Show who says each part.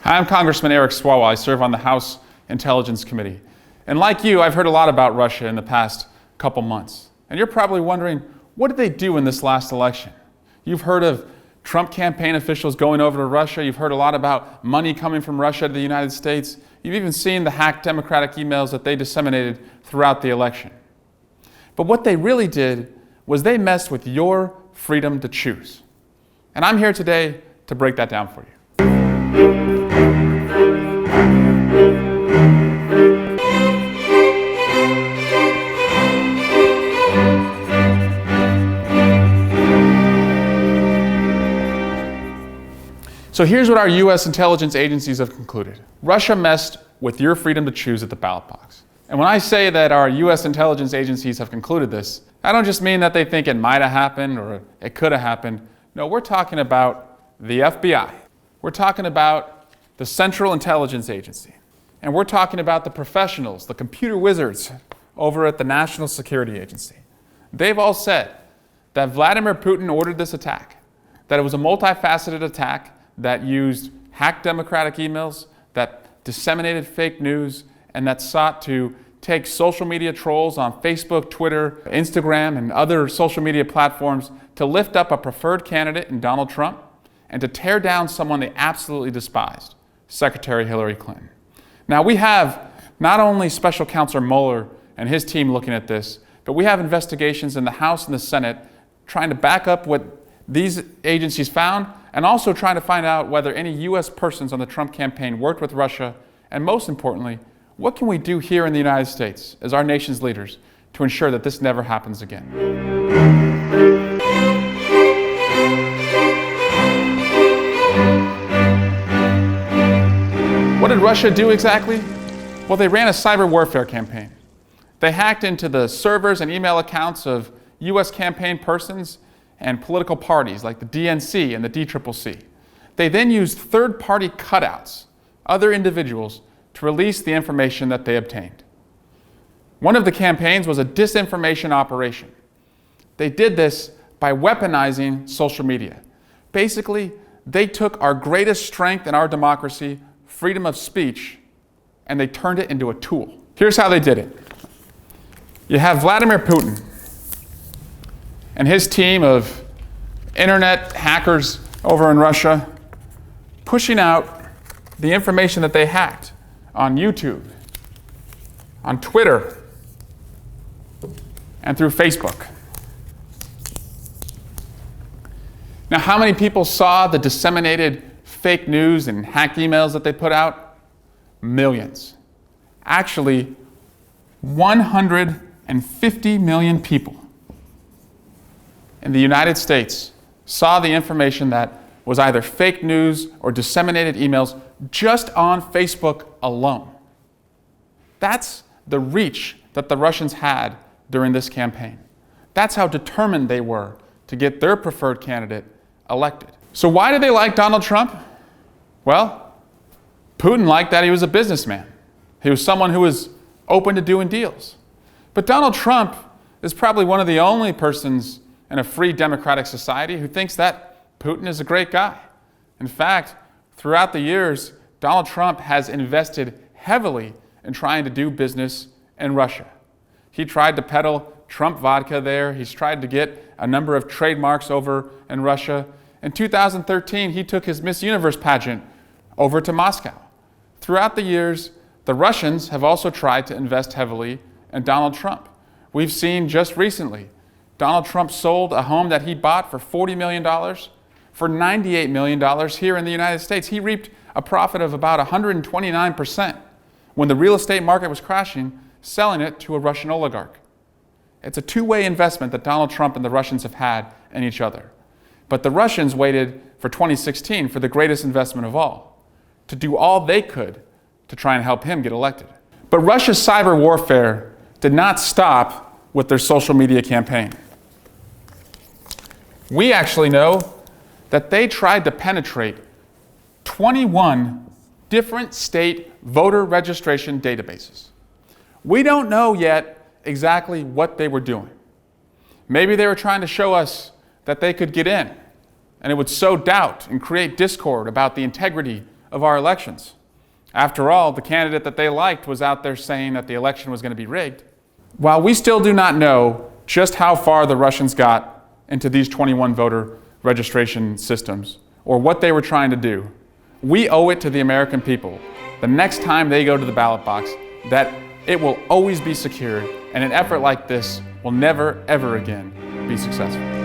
Speaker 1: Hi, I'm Congressman Eric Swalwell. I serve on the House Intelligence Committee. And like you, I've heard a lot about Russia in the past couple months. And you're probably wondering, what did they do in this last election? You've heard of Trump campaign officials going over to Russia. You've heard a lot about money coming from Russia to the United States. You've even seen the hacked Democratic emails that they disseminated throughout the election. But what they really did was they messed with your freedom to choose. And I'm here today to break that down for you. So here's what our U.S. intelligence agencies have concluded. Russia messed with your freedom to choose at the ballot box. And when I say that our U.S. intelligence agencies have concluded this, I don't just mean that they think it might have happened or it could have happened. No, we're talking about the FBI. We're talking about the Central Intelligence Agency. And we're talking about the professionals, the computer wizards over at the National Security Agency. They've all said that Vladimir Putin ordered this attack, that it was a multifaceted attack that used hacked Democratic emails, that disseminated fake news, and that sought to take social media trolls on Facebook, Twitter, Instagram, and other social media platforms to lift up a preferred candidate in Donald Trump and to tear down someone they absolutely despised, Secretary Hillary Clinton. Now, we have not only Special Counsel Mueller and his team looking at this, but we have investigations in the House and the Senate trying to back up what these agencies found and also trying to find out whether any U.S. persons on the Trump campaign worked with Russia, and most importantly, what can we do here in the United States as our nation's leaders to ensure that this never happens again? What did Russia do exactly? Well, they ran a cyber warfare campaign. They hacked into the servers and email accounts of U.S. campaign persons and political parties like the DNC and the DCCC. They then used third-party cutouts, other individuals, to release the information that they obtained. One of the campaigns was a disinformation operation. They did this by weaponizing social media. Basically, they took our greatest strength in our democracy, freedom of speech, and they turned it into a tool. Here's how they did it. You have Vladimir Putin and his team of internet hackers over in Russia pushing out the information that they hacked on YouTube, on Twitter, and through Facebook. Now, how many people saw the disseminated fake news and hacked emails that they put out? Millions. Actually, 150 million people in the United States saw the information that was either fake news or disseminated emails just on Facebook alone. That's the reach that the Russians had during this campaign. That's how determined they were to get their preferred candidate elected. So why did they like Donald Trump? Well, Putin liked that he was a businessman. He was someone who was open to doing deals. But Donald Trump is probably one of the only persons in a free democratic society who thinks that Putin is a great guy. In fact, throughout the years, Donald Trump has invested heavily in trying to do business in Russia. He tried to peddle Trump vodka there. He's tried to get a number of trademarks over in Russia. In 2013, he took his Miss Universe pageant over to Moscow. Throughout the years, the Russians have also tried to invest heavily in Donald Trump. We've seen just recently, Donald Trump sold a home that he bought for $40 million for $98 million here in the United States. He reaped a profit of about 129% when the real estate market was crashing, selling it to a Russian oligarch. It's a two-way investment that Donald Trump and the Russians have had in each other. But the Russians waited for 2016 for the greatest investment of all, to do all they could to try and help him get elected. But Russia's cyber warfare did not stop with their social media campaign. We actually know that they tried to penetrate 21 different state voter registration databases. We don't know yet exactly what they were doing. Maybe they were trying to show us that they could get in, and it would sow doubt and create discord about the integrity of our elections. After all, the candidate that they liked was out there saying that the election was going to be rigged. While we still do not know just how far the Russians got into these 21 voter registration systems or what they were trying to do, we owe it to the American people, the next time they go to the ballot box, that it will always be secured, and an effort like this will never, ever again be successful.